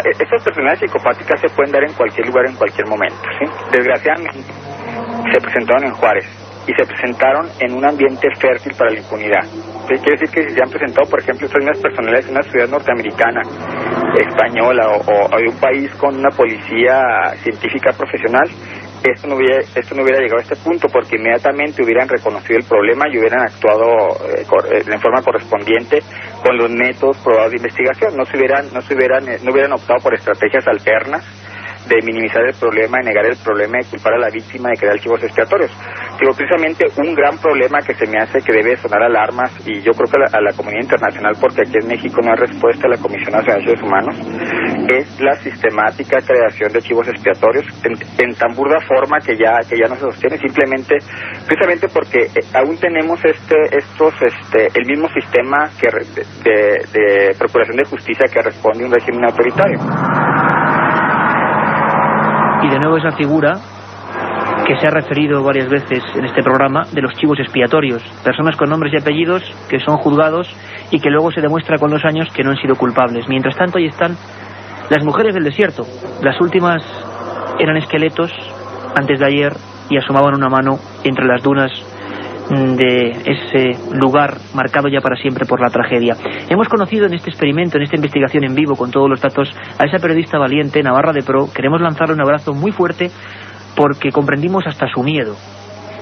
estas personalidades psicopáticas se pueden dar en cualquier lugar, en cualquier momento, ¿sí? Desgraciadamente se presentaron en Juárez y se presentaron en un ambiente fértil para la impunidad. ¿Sí? Quiere decir que si se han presentado, por ejemplo, estas mismas personalidades en una ciudad norteamericana, española o de un país con una policía científica profesional, esto no hubiera llegado a este punto, porque inmediatamente hubieran reconocido el problema y hubieran actuado en forma correspondiente con los métodos probados de investigación. No hubieran optado por estrategias alternas de minimizar el problema, de negar el problema, de culpar a la víctima, de crear archivos expiatorios. Digo, precisamente un gran problema que se me hace que debe sonar alarmas, y yo creo que a la comunidad internacional, porque aquí en México no hay respuesta a la Comisión Nacional de Derechos Humanos, es la sistemática creación de archivos expiatorios en tan burda forma que ya no se sostiene, simplemente, precisamente porque aún tenemos el mismo sistema de procuración de justicia que responde a un régimen autoritario.
Y de nuevo esa figura que se ha referido varias veces en este programa de los chivos expiatorios, personas con nombres y apellidos que son juzgados y que luego se demuestra con los años que no han sido culpables. Mientras tanto, ahí están las mujeres del desierto. Las últimas eran esqueletos antes de ayer y asomaban una mano entre las dunas de ese lugar marcado ya para siempre por la tragedia. Hemos conocido en este experimento, en esta investigación en vivo con todos los datos, a esa periodista valiente, Navarra de Pro. Queremos lanzarle un abrazo muy fuerte porque comprendimos hasta su miedo.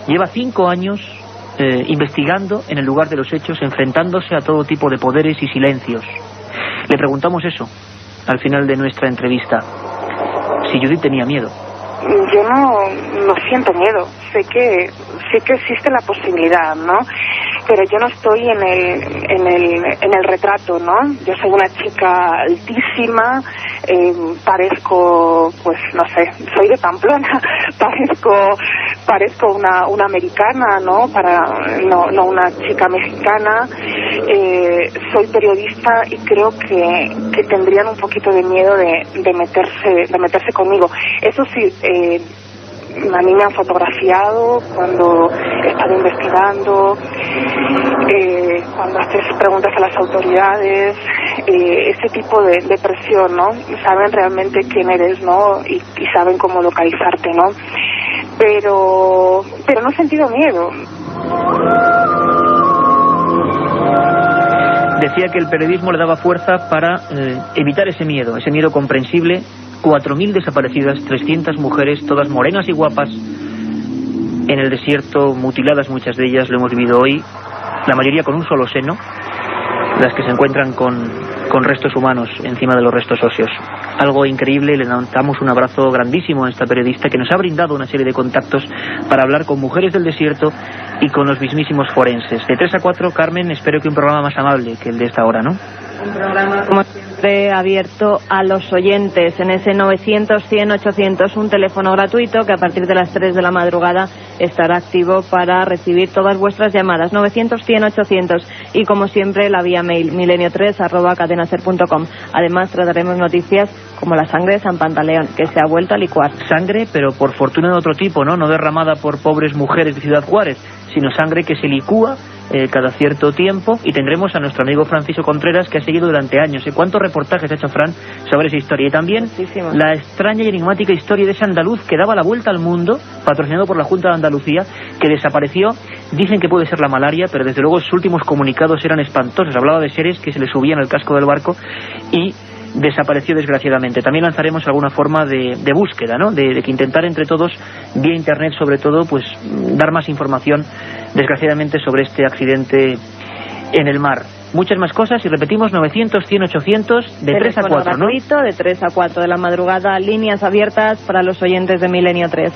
Lleva 5 años investigando en el lugar de los hechos, enfrentándose a todo tipo de poderes y silencios. Le preguntamos eso, al final de nuestra entrevista. Si Judith tenía miedo.
Yo no siento miedo, sé que existe la posibilidad, ¿no? Pero yo no estoy en el retrato, ¿no? Yo soy una chica altísima, parezco, pues no sé, soy de Pamplona, parezco una americana, ¿no? No una chica mexicana. Soy periodista y creo que tendrían un poquito de miedo de meterse conmigo. Eso sí, a mí me han fotografiado cuando he estado investigando, cuando haces preguntas a las autoridades, ese tipo de presión, ¿no? Saben realmente quién eres, ¿no? Y saben cómo localizarte, ¿no? Pero no he sentido miedo.
Decía que el periodismo le daba fuerza para evitar ese miedo comprensible. 4.000 desaparecidas, 300 mujeres, todas morenas y guapas, en el desierto, mutiladas muchas de ellas, lo hemos vivido hoy, la mayoría con un solo seno, las que se encuentran con restos humanos encima de los restos óseos. Algo increíble, le damos un abrazo grandísimo a esta periodista que nos ha brindado una serie de contactos para hablar con mujeres del desierto y con los mismísimos forenses. De 3 a 4, Carmen, espero que un programa más amable que el de esta hora, ¿no?
Un programa, como siempre, abierto a los oyentes en ese 900-100-800, un teléfono gratuito que a partir de las 3 de la madrugada estará activo para recibir todas vuestras llamadas. 900-100-800 y, como siempre, la vía mail milenio3@cadenaser.com. Además, trataremos noticias como la sangre de San Pantaleón, que se ha vuelto a licuar.
Sangre, pero por fortuna de otro tipo, ¿no? No derramada por pobres mujeres de Ciudad Juárez, sino sangre que se licúa cada cierto tiempo, y tendremos a nuestro amigo Francisco Contreras, que ha seguido durante años. ¿Cuántos reportajes ha hecho Fran sobre esa historia? Y también
muchísimo.
La extraña y enigmática historia de ese andaluz que daba la vuelta al mundo, patrocinado por la Junta de Andalucía, que desapareció. Dicen que puede ser la malaria, pero desde luego sus últimos comunicados eran espantosos. Hablaba de seres que se le subían al casco del barco y desapareció desgraciadamente. También lanzaremos alguna forma de búsqueda, ¿no? De que intentar entre todos, vía internet sobre todo, pues dar más información, desgraciadamente, sobre este accidente en el mar. Muchas más cosas, y repetimos, 900-100-800, de 3 a 4, ¿no?
De 3 a 4 de la madrugada, líneas abiertas para los oyentes de Milenio 3.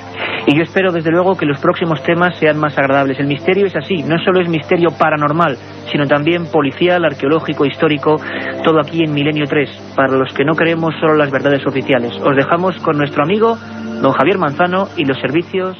Y yo espero, desde luego, que los próximos temas sean más agradables. El misterio es así, no solo es misterio paranormal, sino también policial, arqueológico, histórico, todo aquí en Milenio 3, para los que no creemos solo las verdades oficiales. Os dejamos con nuestro amigo don Javier Manzano y los servicios